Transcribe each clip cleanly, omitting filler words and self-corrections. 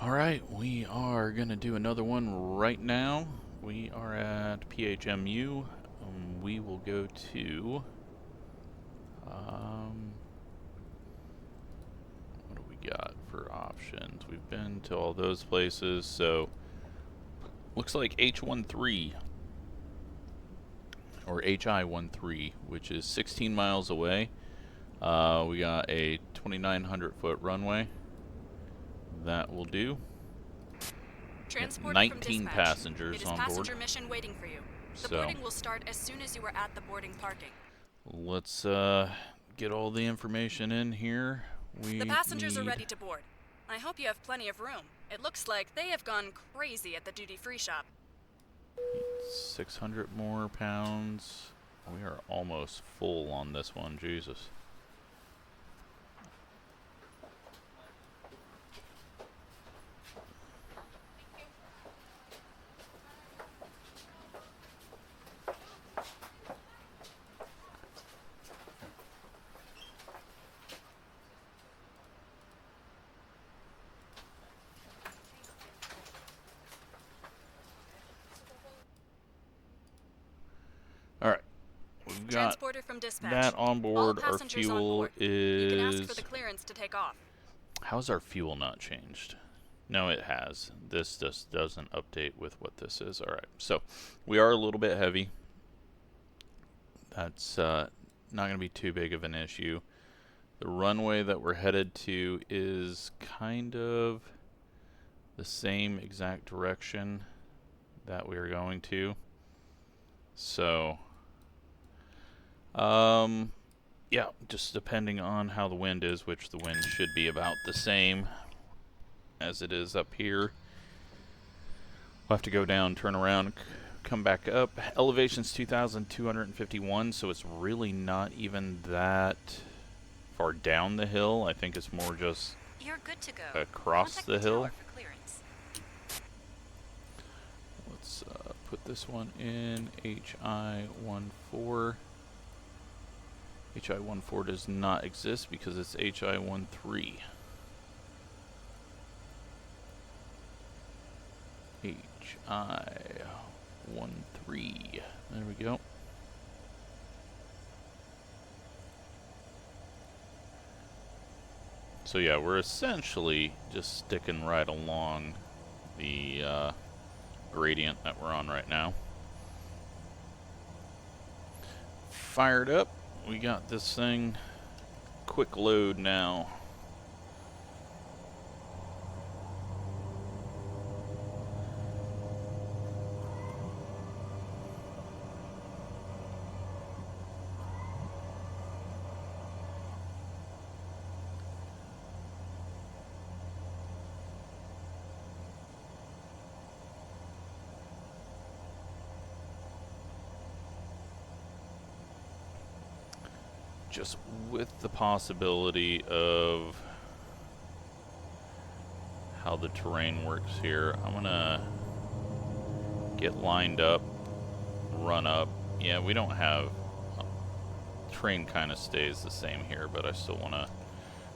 Alright, we are going to do another one right now. We are at PHMU. We will go to... what do we got for options? We've been to all those places, so... Looks like H13, or HI13, which is 16 miles away. We got a 2,900-foot runway. That will do. Transport 19 from passengers it is on board. Passenger mission waiting for you. The boarding will start as soon as you are at the boarding parking. Let's get all the information in here. The passengers are ready to board. I hope you have plenty of room. It looks like they have gone crazy at the duty-free shop. 600 more pounds. We are almost full on this one, Jesus. Alright, we've got from dispatch. that on board. Our fuel is... You can ask for the clearance to take off. How's our fuel not changed? No, it has. This just doesn't update with what this is. Alright, so we are a little bit heavy. That's not going to be too big of an issue. The runway that we're headed to is kind of the same exact direction that we are going to. So, yeah, just depending on how the wind is, which the wind should be about the same as it is up here. We'll have to go down, turn around, come back up. Elevation's 2,251, so it's really not even that far down the hill. I think it's more just You're good to go. Across the hill. For Let's put this one in HI14. HI14 does not exist because it's HI13. HI13. There we go. So yeah, we're essentially just sticking right along the gradient that we're on right now. Fired up. We got this thing quick load now. Just with the possibility of how the terrain works here, I'm gonna get lined up, run up. Yeah, we don't have, train kind of stays the same here, but I still wanna,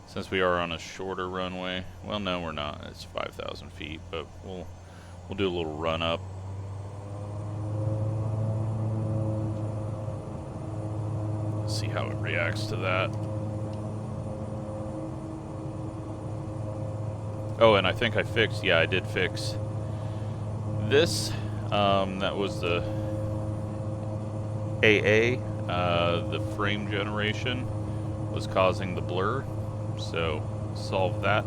since we are on a shorter runway, well no we're not, it's 5,000 feet, but we'll do a little run up. See how it reacts to that. Oh, and I think I fixed, yeah, I did fix this. That was the AA, the frame generation was causing the blur. So, solved that,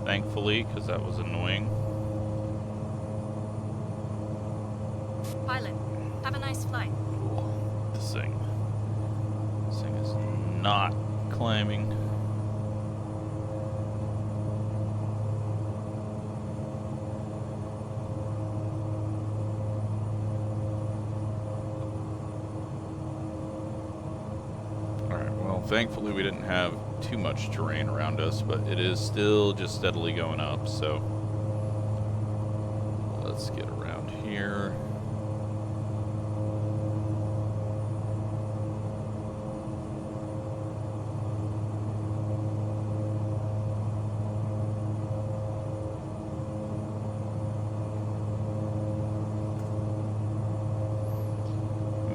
thankfully, because that was annoying. Pilot, have a nice flight. Cool. This thing is not climbing. Alright, well, thankfully we didn't have too much terrain around us, but it is still just steadily going up, so let's get around here.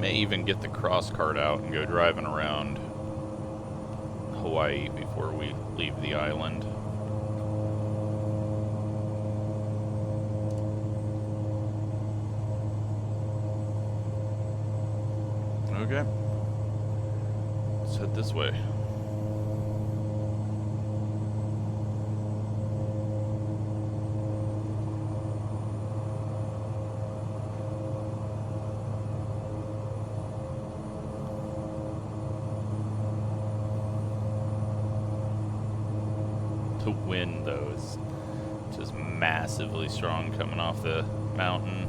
may even get the cross cart out and go driving around Hawaii before we leave the island. Okay. Let's head this way. The wind, though, is just massively strong coming off the mountain.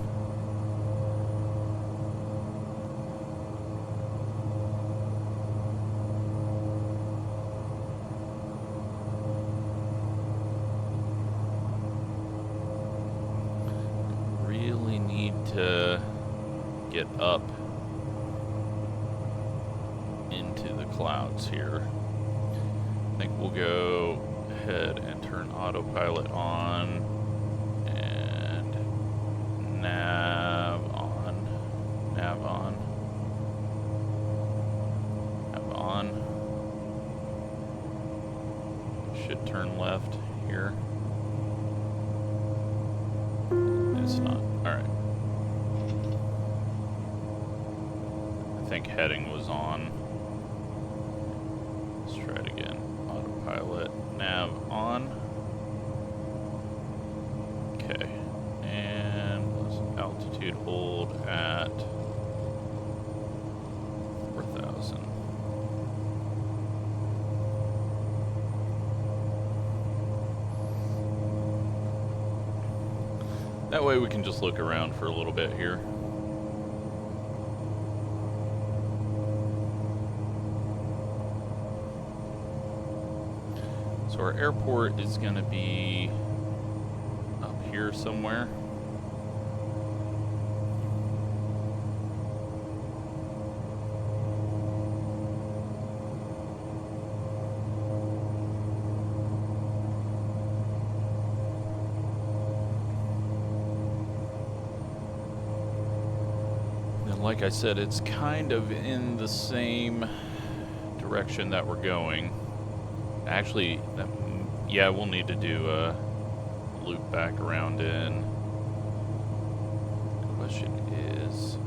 Really need to get up into the clouds here. I think we'll go ahead and turn autopilot on and nav on. Should turn left here. It's not. Alright. I think heading was on. Let's try it again. Autopilot, nav on. Okay. And let's altitude hold at 4,000. That way we can just look around for a little bit here. So our airport is going to be up here somewhere. Like I said, it's kind of in the same direction that we're going. Actually, yeah, we'll need to do a loop back around in. The question is,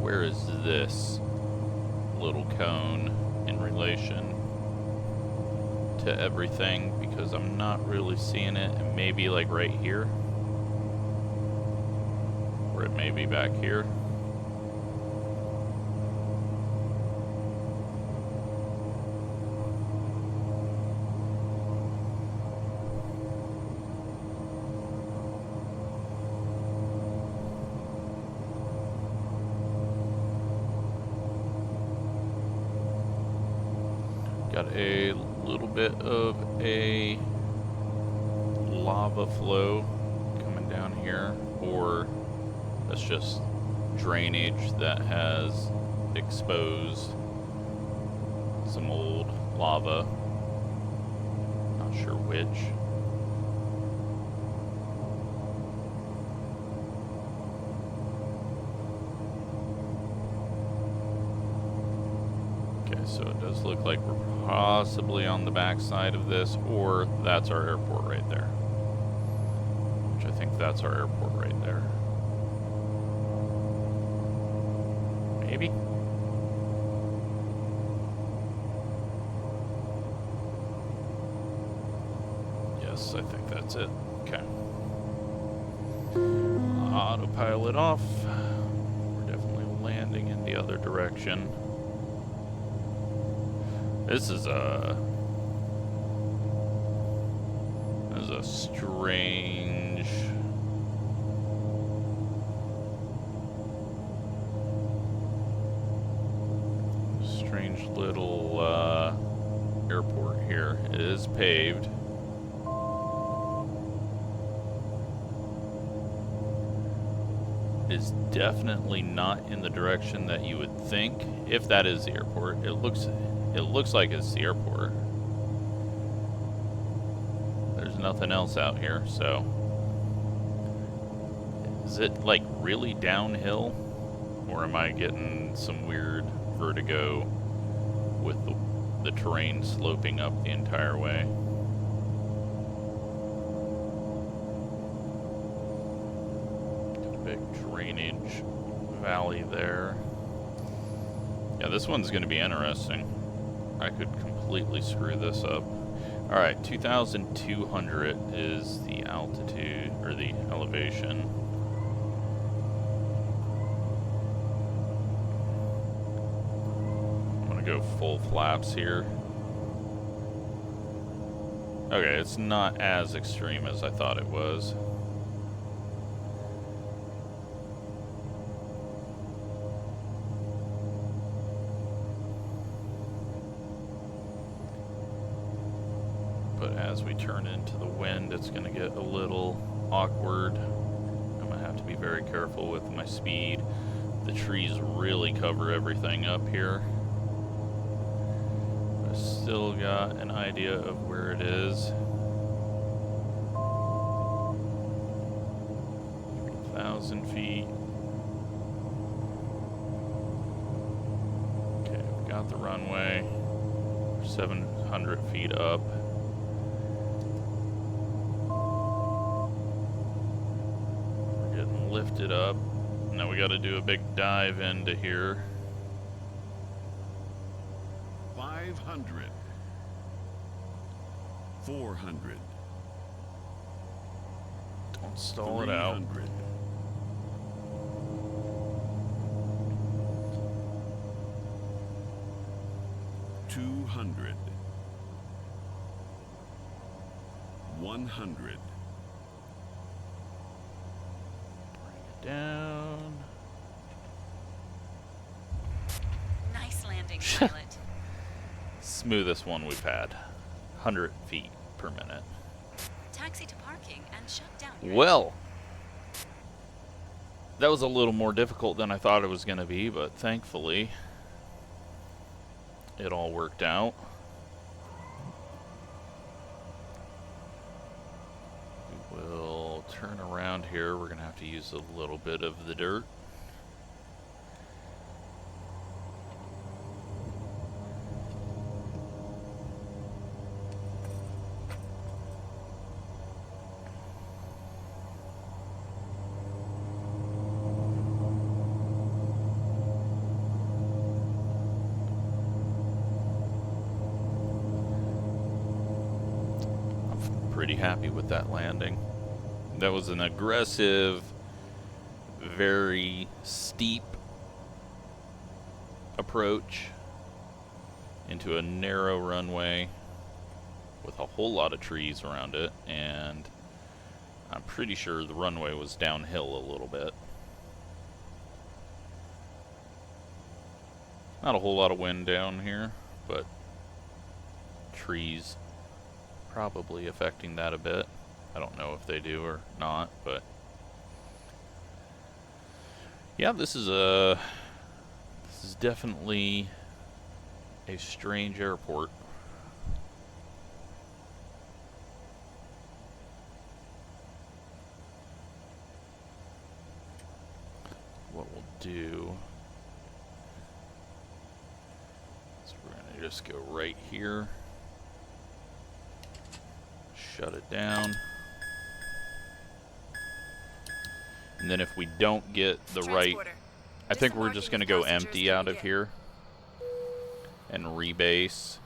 where is this little cone in relation to everything? Because I'm not really seeing it. It may be like right here. It may be back here. Got a little bit of a lava flow coming down here, or that's just drainage that has exposed some old lava. Not sure which. Okay, so it does look like we're possibly on the back side of this, or that's our airport right there. Which I think that's our airport right there. Maybe? Yes, I think that's it. Okay. Autopilot off. We're definitely landing in the other direction. This is a strange little airport here. It is paved. It is definitely not in the direction that you would think, if that is the airport. It looks like it's the airport. There's nothing else out here, so it Is it like really downhill? Or am I getting some weird vertigo with the terrain sloping up the entire way? Got a big drainage valley there. Yeah, this one's going to be interesting. I could completely screw this up. Alright, 2,200 is the altitude, or the elevation. I'm gonna go full flaps here. Okay, it's not as extreme as I thought it was. But as we turn into the wind, it's going to get a little awkward. I'm going to have to be very careful with my speed. The trees really cover everything up here. I still got an idea of where it is. 1,000 feet. Okay, we've got the runway. 700 feet up. Lift it up. Now we got to do a big dive into here. 500. 400. Don't stall it out. 300. 200. 100. Down. Nice landing, pilot. Smoothest one we've had. 100 feet per minute. Taxi to parking and shut down. Well, that was a little more difficult than I thought it was going to be, but thankfully it all worked out. We will turn around here. We're going to have to use a little bit of the dirt. Pretty happy with that landing. That was an aggressive, very steep approach into a narrow runway with a whole lot of trees around it, and I'm pretty sure the runway was downhill a little bit. Not a whole lot of wind down here, but trees probably affecting that a bit. I don't know if they do or not, but yeah, this is definitely a strange airport. What we'll do is we're gonna just go right here. Shut it down. And then if we don't get the right... I think we're just going to go empty out of here and rebase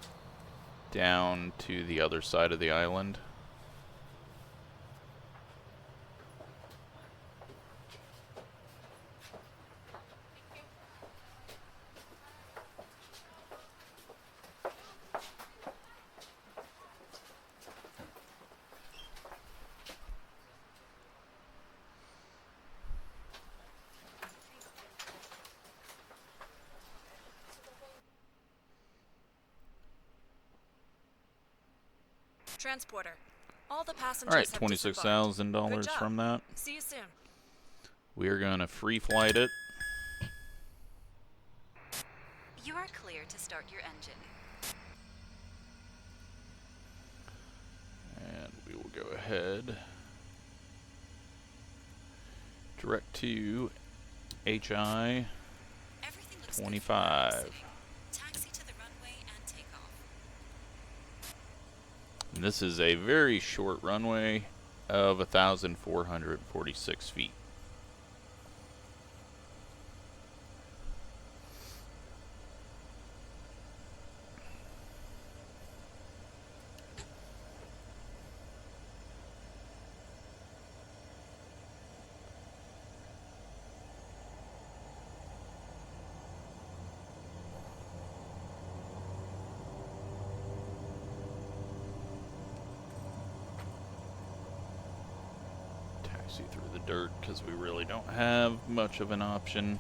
down to the other side of the island. Transporter. All the passengers. All right, have $26,000 from that. See you soon. We are going to free flight it. You are clear to start your engine. And we will go ahead. direct to HI Everything looks 25. good for taxi to the runway and take off. And this is a very short runway of 1,446 feet. Taxi through the dirt because we really don't have much of an option.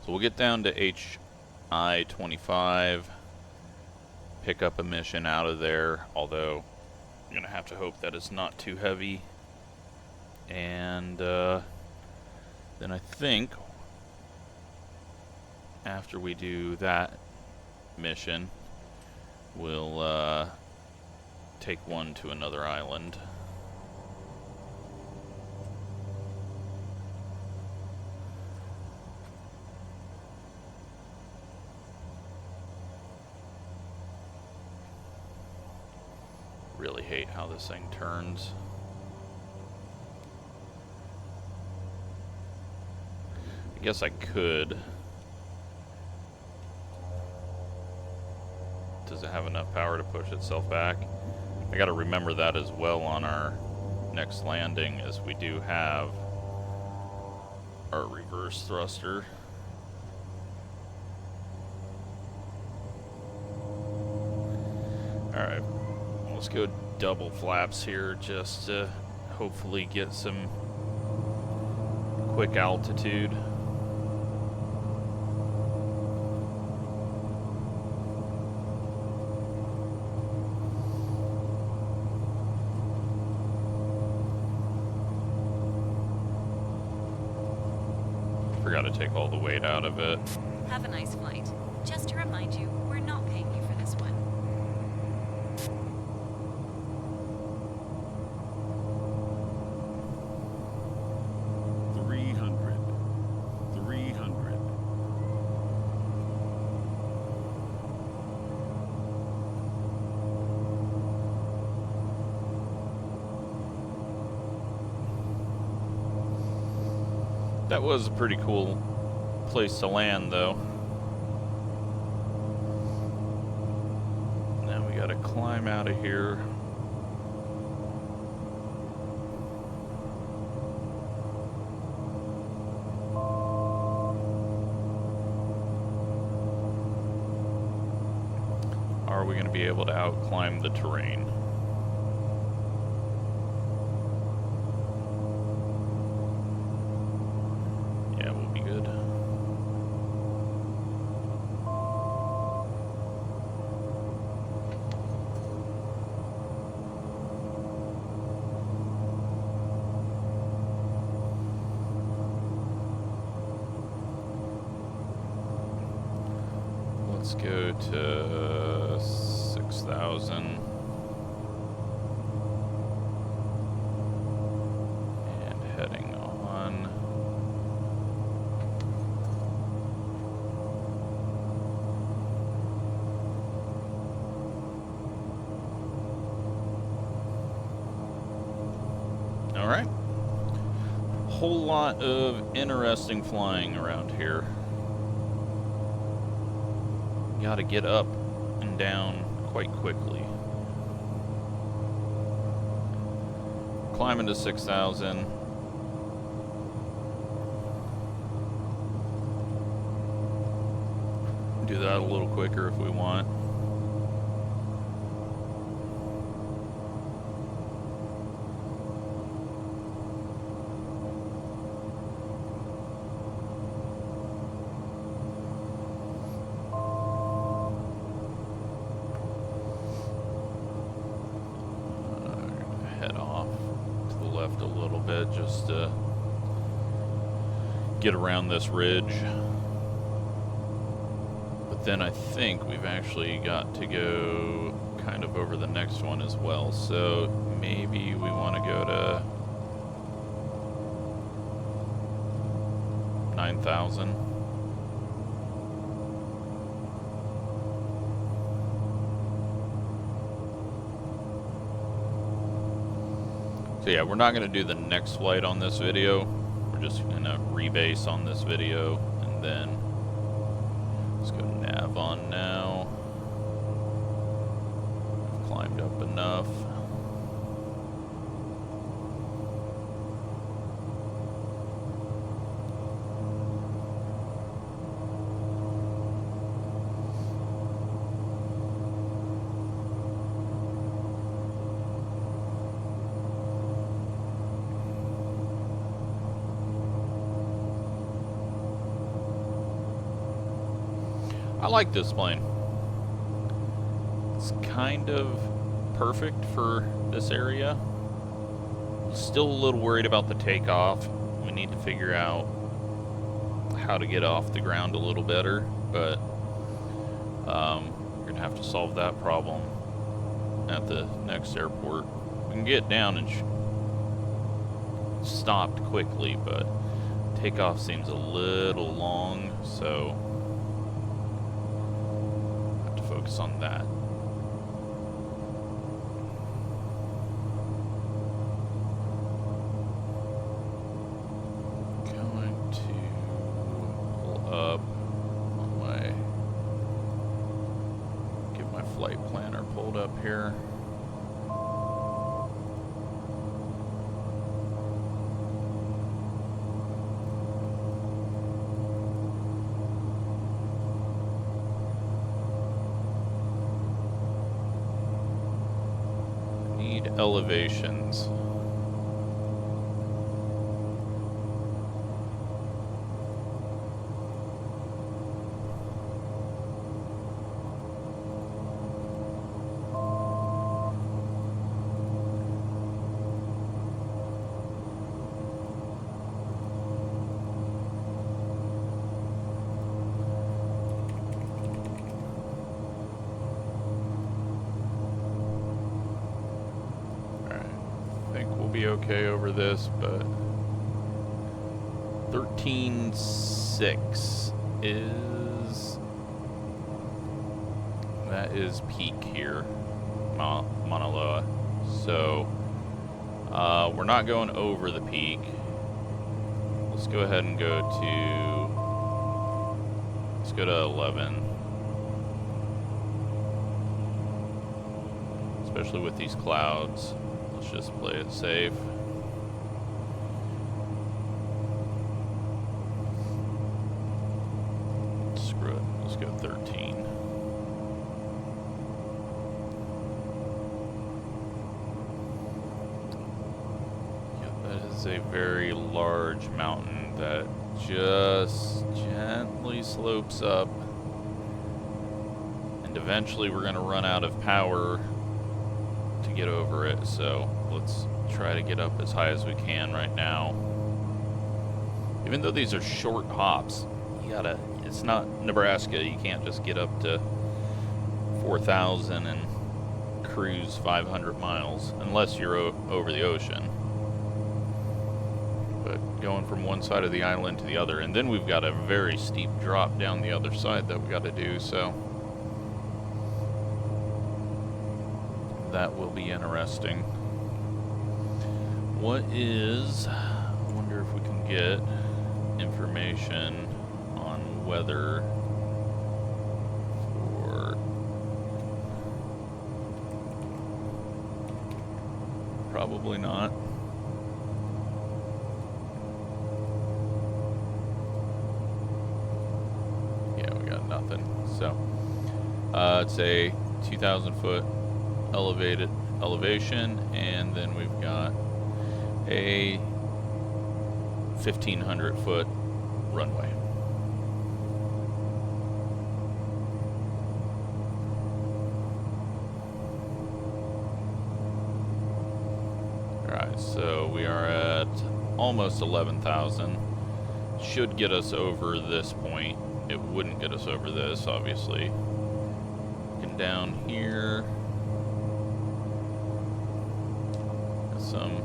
So we'll get down to HI 25, pick up a mission out of there, although I'm going to have to hope that it's not too heavy. And then I think after we do that mission, we'll take one to another island. Really hate how this thing turns. I guess I could. Does it have enough power to push itself back? I gotta remember that as well on our next landing, as we do have our reverse thruster. Alright, let's go double flaps here just to hopefully get some quick altitude. Forgot to take all the weight out of it. Have a nice flight. Just to remind you, we're not paying you for this one. That was a pretty cool place to land, though. Now we gotta climb out of here. Are we gonna be able to outclimb the terrain? Let's go to 6,000. And heading on. All right. Whole lot of interesting flying around here. Got to get up and down quite quickly. Climbing to 6,000. Do that a little quicker if we want. A little bit just to get around this ridge, but then I think we've actually got to go kind of over the next one as well. So maybe we want to go to 9,000. So yeah, we're not going to do the next flight on this video. We're just going to rebase on this video, and then let's go nav on now. We've climbed up enough. I like this plane. It's kind of perfect for this area. Still a little worried about the takeoff. We need to figure out how to get off the ground a little better, but we're gonna have to solve that problem at the next airport. We can get down and stopped quickly, but takeoff seems a little long, so focus on that. Going to pull up on my, get my flight planner pulled up here. Elevations. Be okay over this, but 13.6 is, that is peak here, Mauna Loa. So we're not going over the peak. Let's go ahead and go to, let's go to 11. Especially with these clouds. Let's just play it safe. Screw it. Let's go 13. Yeah, that is a very large mountain that just gently slopes up. And eventually we're going to run out of power to get over it, so let's try to get up as high as we can right now. Even though these are short hops, you gotta, it's not Nebraska, you can't just get up to 4,000 and cruise 500 miles unless you're over the ocean. But going from one side of the island to the other, and then we've got a very steep drop down the other side that we got to do, so that will be interesting. What is, I wonder if we can get information on weather for, probably not. Yeah, we got nothing. So, it's a 2,000 foot elevation, and then we've got a 1,500 foot runway. Alright, so we are at almost 11,000. Should get us over this point. It wouldn't get us over this, obviously. Looking down here. some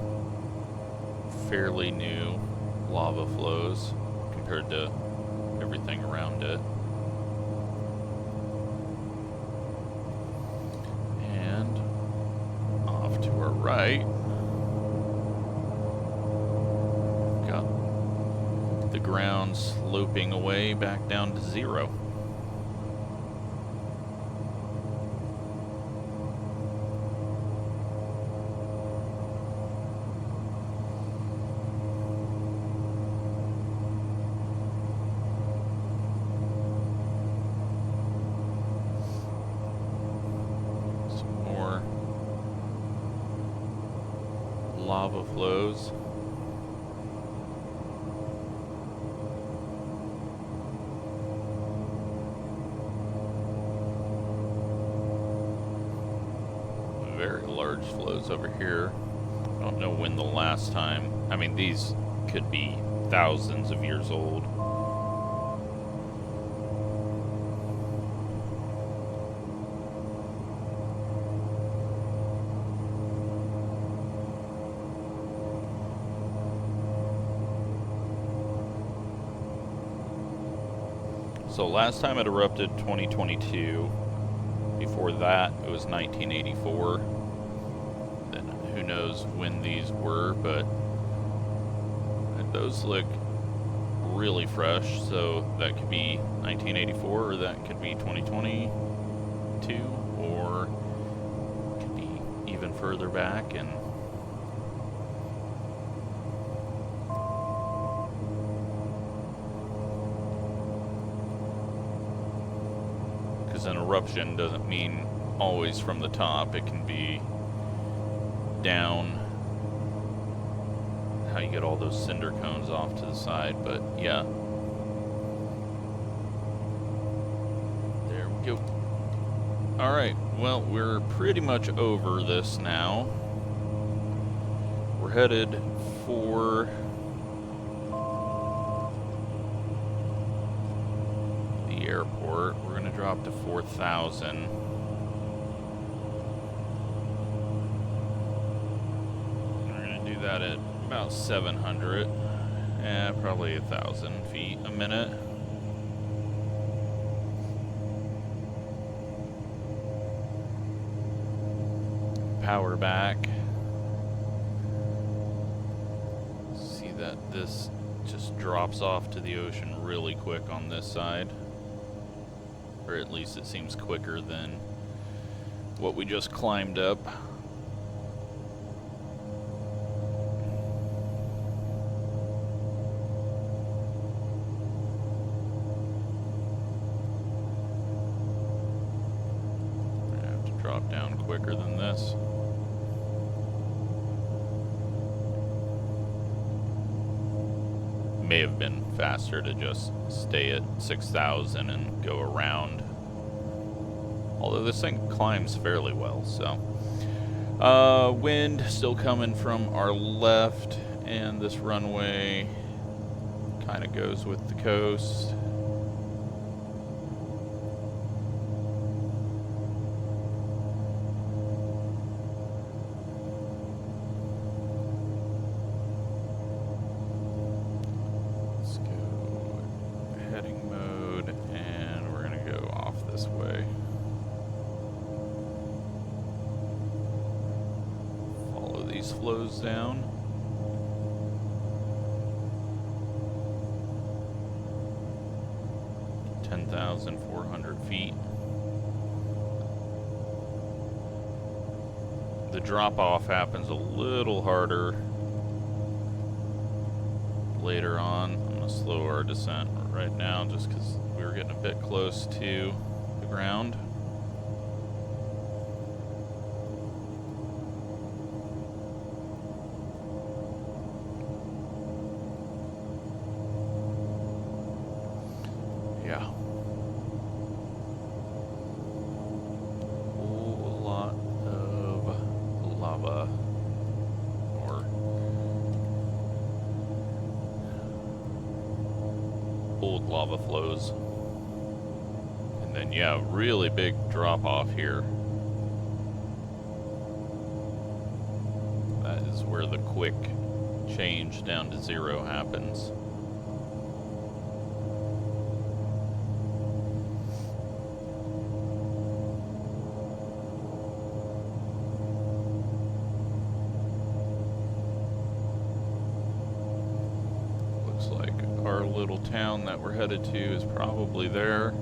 fairly new lava flows compared to everything around it. And off to our right, got the ground sloping away back down to zero. Lava flows. Very large flows over here. I don't know when the last time, I mean, these could be thousands of years old. So last time it erupted 2022. Before that it was 1984. Then who knows when these were, but those look really fresh, so that could be 1984 or that could be 2022 or it could be even further back. And an eruption doesn't mean always from the top. It can be down, how you get all those cinder cones off to the side. But yeah, there we go. Alright, well, we're pretty much over this now. We're headed for the airport. We're going to drop to 4,000. We're going to do that at about 700. Probably 1,000 feet a minute. Power back. See that this just drops off to the ocean really quick on this side. Or at least it seems quicker than what we just climbed up. We're gonna have to drop down quicker than this. May have been faster to just stay at 6,000 and go around. Although this thing climbs fairly well, so. Wind still coming from our left, and this runway kind of goes with the coast. Flows down. To 10,400 feet. The drop off happens a little harder later on. I'm going to slow our descent right now just because we were getting a bit close to the ground. Yeah. Whole lot of lava, or old lava flows. And then, yeah, really big drop off here. That is is where the quick change down to 0 happens. Looks like our little town that we're headed to is probably there.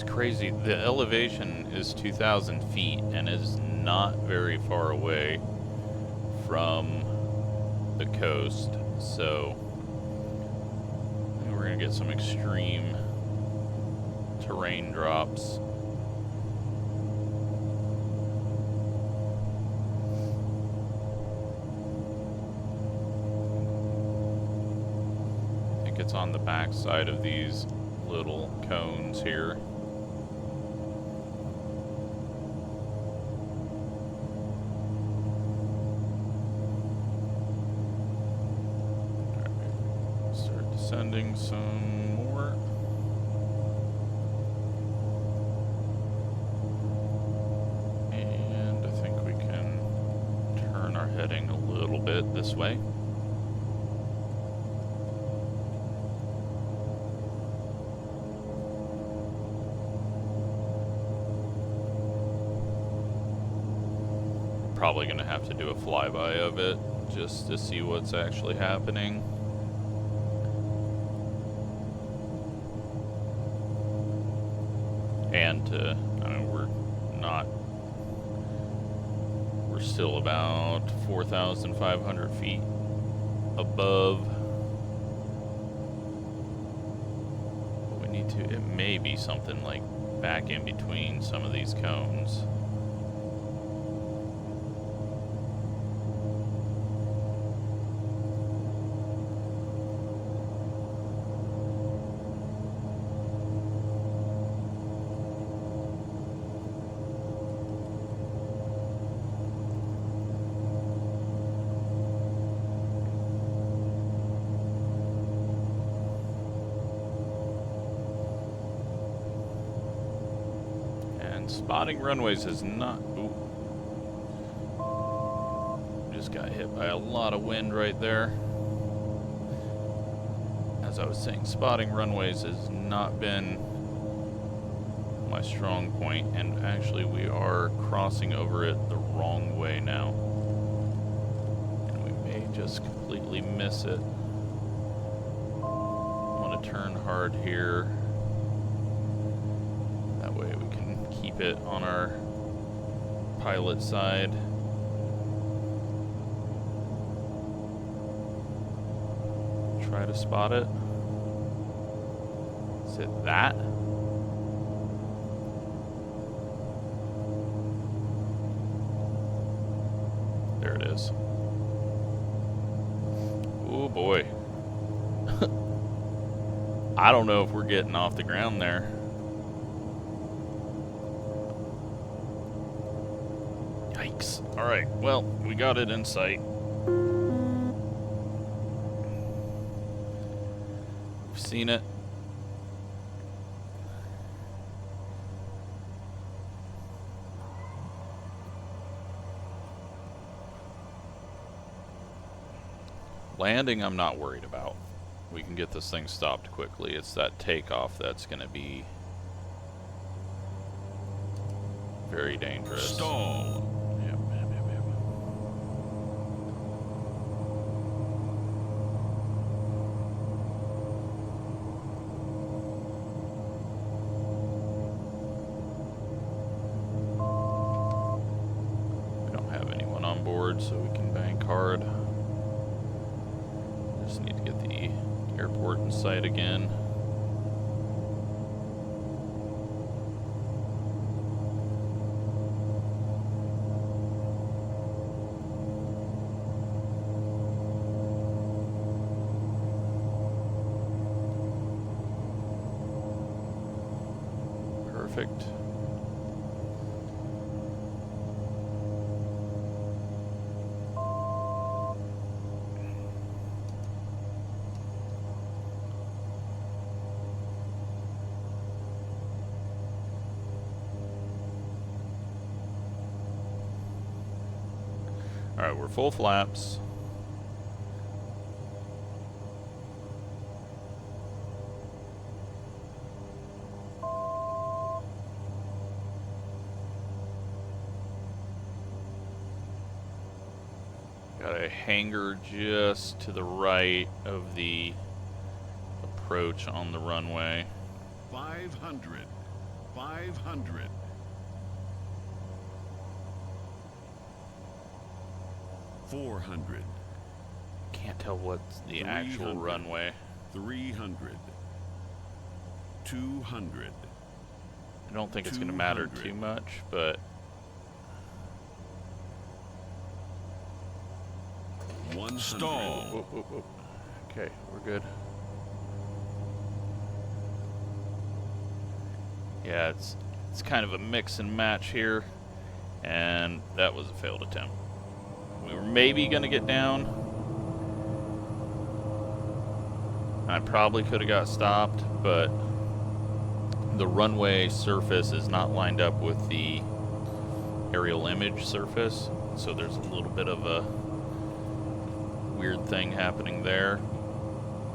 Crazy. The elevation is 2,000 feet and is not very far away from the coast, so we're gonna get some extreme terrain drops. I think it's on the back side of these little cones here. Sending some more. And I think we can turn our heading a little bit this way. Probably going to have to do a flyby of it just to see what's actually happening. And we're still about 4,500 feet above. But we need to, it may be something like back in between some of these cones. Spotting runways is not... Ooh. Just got hit by a lot of wind right there. As I was saying, spotting runways has not been my strong point, and actually we are crossing over it the wrong way now. And we may just completely miss it. I want to turn hard here. Keep it on our pilot side. Try to spot it. Is it that? There it is. Oh boy. I don't know if we're getting off the ground there. Alright, well, we got it in sight. We've seen it. Landing, I'm not worried about. We can get this thing stopped quickly. It's that takeoff that's going to be very dangerous. Stall. So we can bank hard. Just need to get the airport in sight again. Perfect. Alright, we're full flaps. Got a hangar just to the right of the approach on the runway. 500. 500. 400. Can't tell what's the actual 300. runway. 300. 200. I don't think it's going to matter 200. too much, but 100. Stall. whoop, whoop, whoop. Okay, we're good. Yeah, it's kind of a mix and match here, and that was a failed attempt. We were maybe going to get down. I probably could have got stopped, but the runway surface is not lined up with the aerial image surface, so there's a little bit of a weird thing happening there.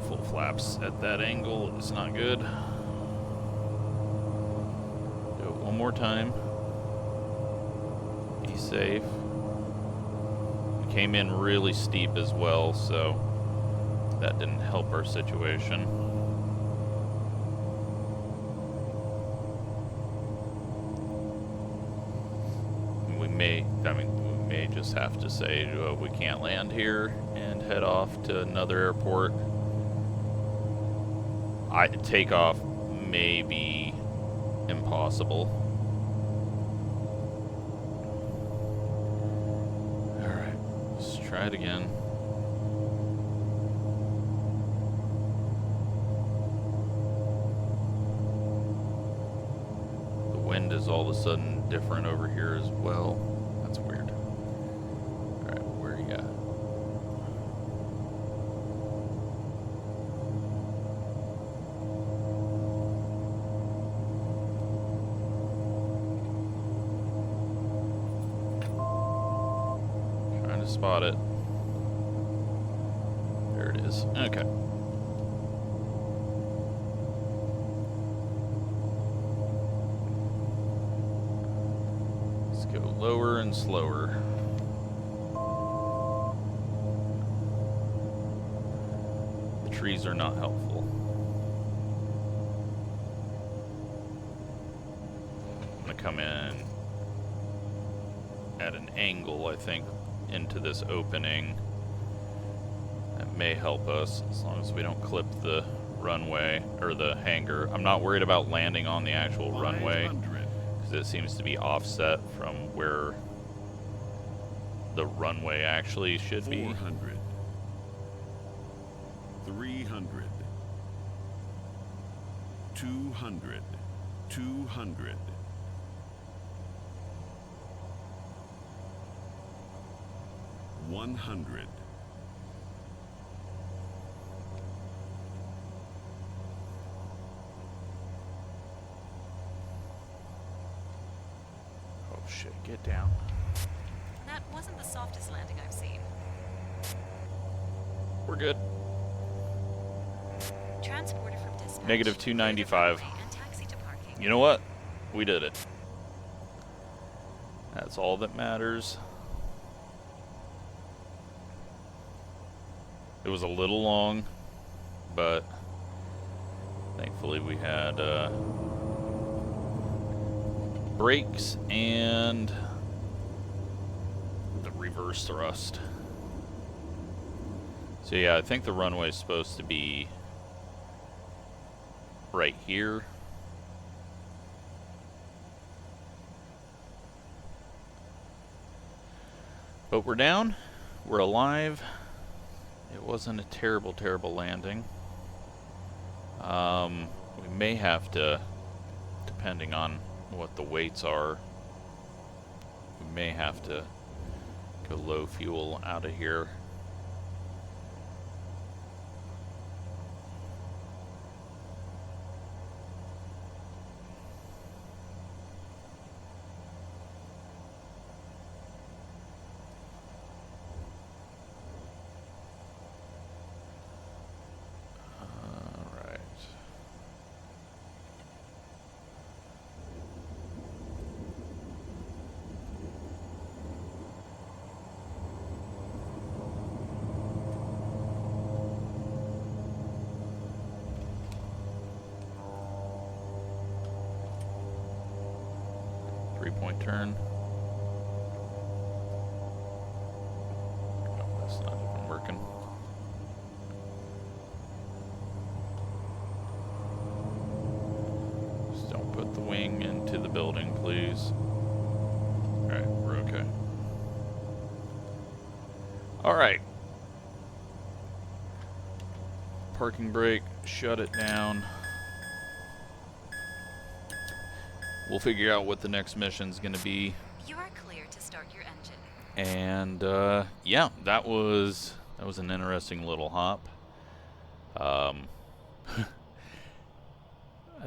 Full flaps at that angle is not good. Do it one more time. Be safe. We came in really steep as well, so that didn't help our situation. We may just have to say we can't land here and head off to another airport. Takeoff may be impossible. Alright, let's try it again. The wind is all of a sudden different over here as well. That's weird. Alright, where are you at? Trying to spot it. There it is. Okay. Let's go lower and slower. The trees are not helpful. I'm gonna come in at an angle, I think, into this opening. That may help us as long as we don't clip the runway or the hangar. I'm not worried about landing on the actual runway, 500. because it seems to be offset from where the runway actually should be. 400. 300. 200. 200. 100. Oh shit, get down. That wasn't the softest landing I've seen. We're good. Transporter from dispatch. Negative 295. And taxi to parking. You know what? We did it. That's all that matters. It was a little long, but thankfully we had brakes and the reverse thrust. So yeah, I think the runway is supposed to be right here. But we're down. We're alive. It wasn't a terrible, terrible landing. We may have to, depending on what the weights are, we may have to go low fuel out of here. Three-point turn. No, that's not even working. Just don't put the wing into the building, please. Alright, we're okay. Alright. Parking brake, shut it down. We'll figure out what the next mission's gonna be. You are clear to start your engine. And yeah, that was an interesting little hop. I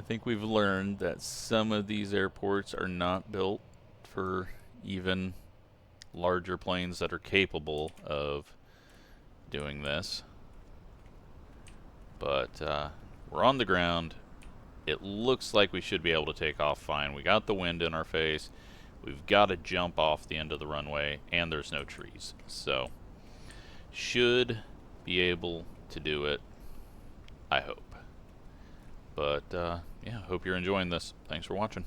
think we've learned that some of these airports are not built for even larger planes that are capable of doing this. But we're on the ground. It looks like we should be able to take off fine. We got the wind in our face. We've got to jump off the end of the runway, and there's no trees. So, should be able to do it, I hope. But, yeah, hope you're enjoying this. Thanks for watching.